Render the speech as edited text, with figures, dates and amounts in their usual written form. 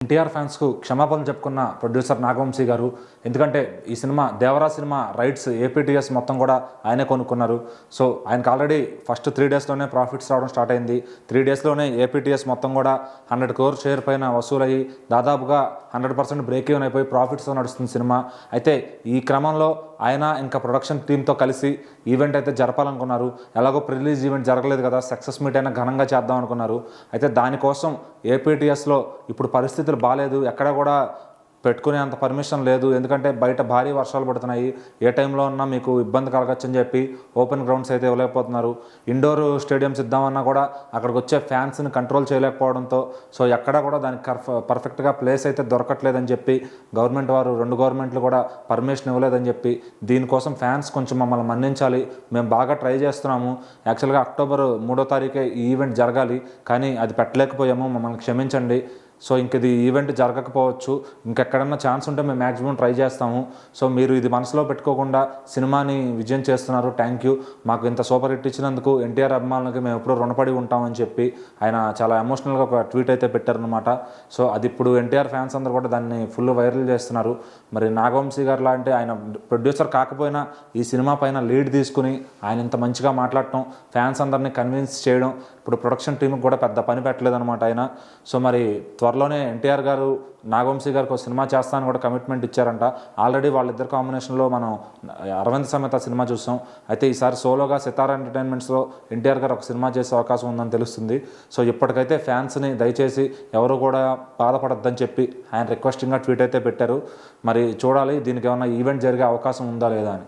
ఎన్టీఆర్ ఫ్యాన్స్కు క్షమాపణలు చెప్పుకున్న ప్రొడ్యూసర్ నాగవంశీ గారు. ఎందుకంటే ఈ cinema Devara cinema rights APTS మొత్తం కూడా ఆయనే కొనుక్కున్నారు. సో ఆయనకు ఆల్రెడీ ఫస్ట్ 3 డేస్లోనే ప్రాఫిట్స్ రావడం స్టార్ట్ అయింది. 3 డేస్లోనే ఏపీటీఎస్ మొత్తం కూడా 100 crore షేర్ పైన వసూలయ్యి దాదాపుగా 100% బ్రేక్ ఈవెన్ అయిపోయి ప్రాఫిట్స్తో నడుస్తుంది సినిమా. అయితే ఈ క్రమంలో ఆయన ఇంకా ప్రొడక్షన్ టీంతో కలిసి ఈవెంట్ అయితే జరపాలనుకున్నారు. ఎలాగో ప్రిలీజ్ ఈవెంట్ జరగలేదు కదా, సక్సెస్ మీట్ అయినా ఘనంగా చేద్దాం అనుకున్నారు. అయితే దానికోసం ఏపీటీఎస్లో ఇప్పుడు పరిస్థితులు బాగాలేదు, ఎక్కడ కూడా పెట్టుకునే అంత పర్మిషన్ లేదు. ఎందుకంటే బయట భారీ వర్షాలు పడుతున్నాయి, ఏ టైంలో ఉన్నా మీకు ఇబ్బంది కలగచ్చని చెప్పి ఓపెన్ గ్రౌండ్స్ అయితే ఇవ్వలేకపోతున్నారు. ఇండోర్ స్టేడియంస్ ఇద్దామన్నా కూడా అక్కడికి వచ్చే ఫ్యాన్స్ని కంట్రోల్ చేయలేకపోవడంతో సో ఎక్కడా కూడా దానికి పర్ఫెక్ట్గా ప్లేస్ అయితే దొరకట్లేదని చెప్పి గవర్నమెంట్ వారు 2 గవర్నమెంట్లు కూడా పర్మిషన్ ఇవ్వలేదని చెప్పి దీనికోసం ఫ్యాన్స్ కొంచెం మమ్మల్ని మన్నించాలి, మేము బాగా ట్రై చేస్తున్నాము. యాక్చువల్గా అక్టోబర్ 3వ తారీఖే ఈ ఈవెంట్ జరగాలి, కానీ అది పెట్టలేకపోయాము, మమ్మల్ని క్షమించండి. సో ఇంక ఇది ఈవెంట్ జరగకపోవచ్చు, ఇంకెక్కడన్నా ఛాన్స్ ఉంటే మేము మ్యాక్సిమం ట్రై చేస్తాము. సో మీరు ఇది మనసులో పెట్టుకోకుండా సినిమాని విజయం చేస్తున్నారు, థ్యాంక్ యూ. మాకు ఇంత సూపర్ హిట్ ఇచ్చినందుకు ఎన్టీఆర్ అభిమానులకి మేము ఎప్పుడూ రుణపడి ఉంటామని చెప్పి ఆయన చాలా ఎమోషనల్గా ఒక ట్వీట్ అయితే పెట్టారనమాట. సో అది ఇప్పుడు ఎన్టీఆర్ ఫ్యాన్స్ అందరూ కూడా దాన్ని ఫుల్ వైరల్ చేస్తున్నారు. మరి నాగవంశీ గారు లాంటి ఆయన ప్రొడ్యూసర్ కాకపోయినా ఈ సినిమా పైన లీడ్ తీసుకుని ఆయన ఇంత మంచిగా మాట్లాడటం, ఫ్యాన్స్ అందరినీ కన్విన్స్ చేయడం ఇప్పుడు ప్రొడక్షన్ టీంకి కూడా పెద్ద పని పెట్టలేదన్నమాట ఆయన. సో మరి త్వరలోనే ఎన్టీఆర్ గారు నాగవంశీ గారికి ఒక సినిమా చేస్తానని కూడా కమిట్మెంట్ ఇచ్చారంట. ఆల్రెడీ వాళ్ళిద్దరు కాంబినేషన్లో మనం అరవింద్ సమేత సినిమా చూసాం. అయితే ఈసారి సోలోగా సితారా ఎంటర్టైన్మెంట్స్లో ఎన్టీఆర్ గారు ఒక సినిమా చేసే అవకాశం ఉందని తెలుస్తుంది. సో ఇప్పటికైతే ఫ్యాన్స్ని దయచేసి ఎవరు కూడా బాధపడద్దని చెప్పి ఆయన రిక్వెస్టింగ్గా ట్వీట్ అయితే పెట్టారు. మరి చూడాలి దీనికి ఏమైనా ఈవెంట్ జరిగే అవకాశం ఉందా లేదా అని.